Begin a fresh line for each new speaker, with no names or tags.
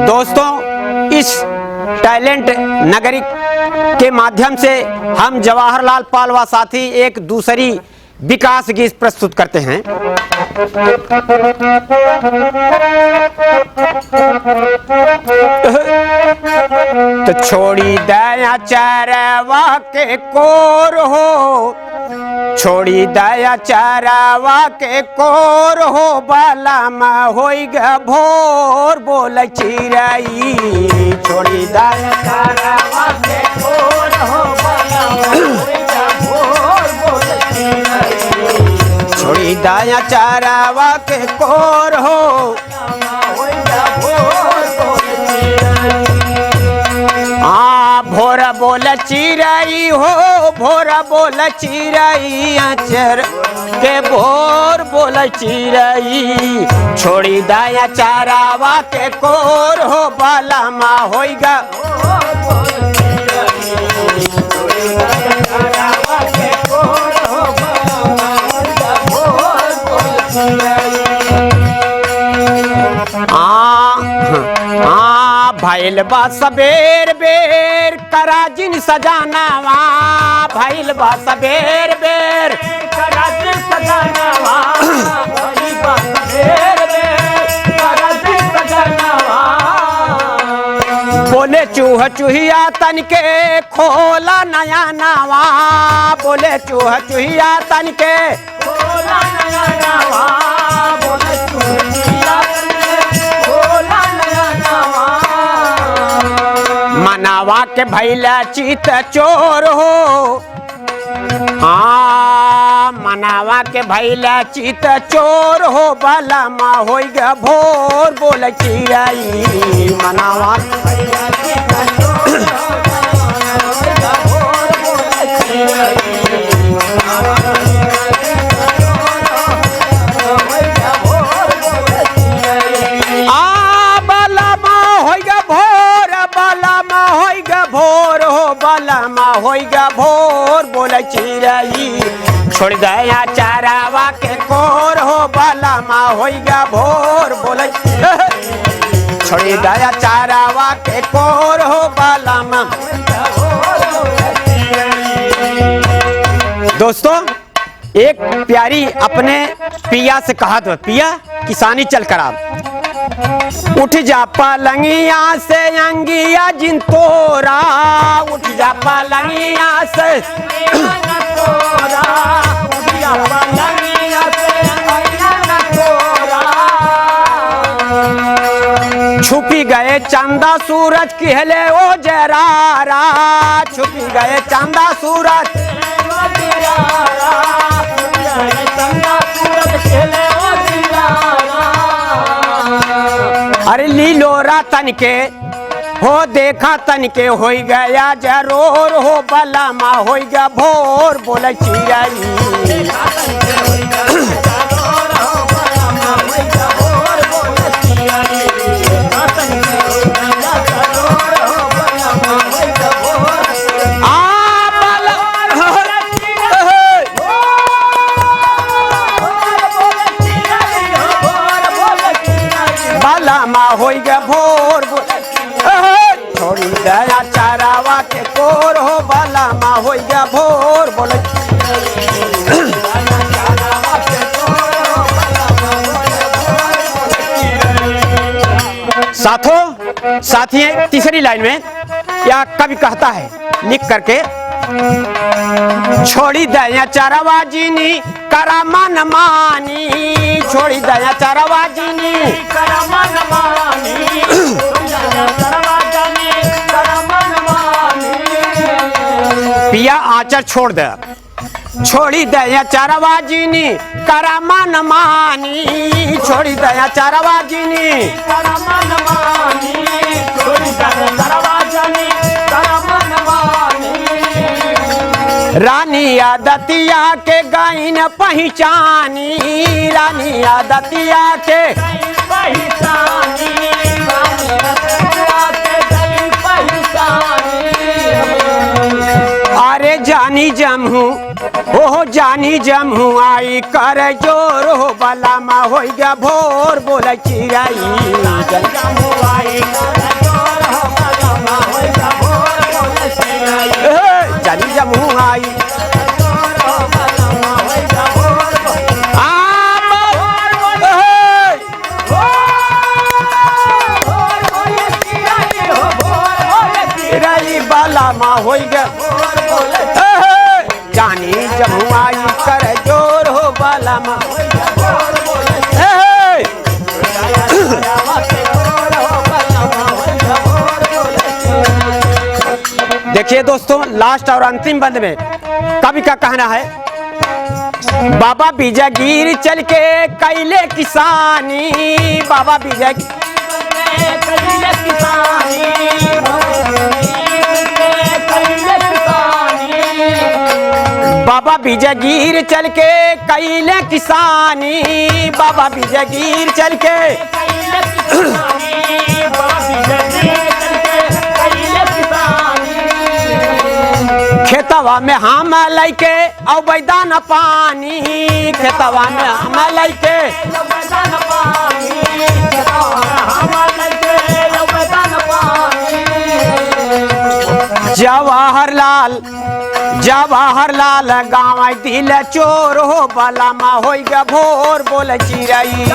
दोस्तों, इस टैलेंट नगरी के माध्यम से हम जवाहरलाल पाल व साथी एक दूसरी विकास गीत प्रस्तुत करते हैं। तो छोड़ी दया चरवा के कोर हो, छोड़ी दया चरवा के कोर हो, बालाम होई ग भोर बोल चिरई। छोड़ी दया चरवा के कोर हो, बालाम होई ग भोर बोल चिरई। छोड़ी दया चरवा के कोर हो, भोर बोल चिरई हो, भोर बोल चिरई, आचर के भोर बोल चिरई। छोड़ी दया चरवा के कोर हो, बालामा होइगा भइल बा सबेर बेर करा जिन सजानावा। भइल बा सबेर बेर करा जिन सजानावा। भइल बा सबेर बेर करा जिन सजानावा। बोले चूहा चूहिया तन के खोला नया नावा। बोले चूहा चूहिया तन के खोला नया नावा। बोले चूहा चूहिया तन के खोला नया नावा। मनावा के भैला चित चोर हो, मनावा के भैला चित चोर हो, बालामा होई ग भोर बोल चिरई। मनावा के भैला चित चोर हो, बालामा होई ग भोर बोल चिरई। भोर हो, बालामा होई ग भोर बोल चिरई। छोड़ दया चरवा के कोर हो, बालामा होई ग भोर बोल। छोड़ दया चरवा के कोर हो, बालामा। दोस्तों, एक प्यारी अपने पिया से कहा तो, पिया किसानी चल कर आप उठ जा पलंगिया से अंगिया जिन तोरा। उठ जा पलंगिया से तोरा। उठ जा पलंगिया से अंगिया तोरा। छुपी गए चंदा सूरज कहले ओ जरारा। छुपी गए चंदा सूरज चंदा सूरज कहले ओ जरारा। अरे लीलोरा तन के हो देखा तन के होई गया जरूर हो, बालामा होई ग भोर बोल चिरई। बालामा होई ग भोर छोड़ी दया चरवा के कोर हो, बालामा होई ग भोर बोल। साथी तीसरी लाइन में क्या कवि कहता है लिख करके। छोड़ी दया चरवा जीनी करा मन मानी। छोड़ी दया चरवा जीनी करा मन मानी। पिया आंचल छोड़ दे। छोड़ी दया चरवा जीनी करा मन मानी। छोड़ी दया चरवा जीनी करा मन मानी। छोड़ी दया चरवा जीनी करा मन मानी। रानी आदतिया के गाइन पहचानी। रानी आदतिया के पहचानी। अरे जानी जमहू हो जानी जमुआई कर जोर हो बला मा हो गया भोर बोल चिराई जानी जमुआई बाला मा हो गया जानी जमुआई कर जोर हो बाला मा देखिए दोस्तों लास्ट और अंतिम बंद में कवि का कहना है बाबा बीजागीर चल के कैले किसानी बाबा बीजागीर बाबा बीजागीर चल के कैले किसानी बाबा बीजागीर चल के खेतवा में हम लैके औ बैदान पानी खेतवा में हम लैके जवाहरलाल गाँव दिल चोर हो बला मा हो गया भोर बोल चिराई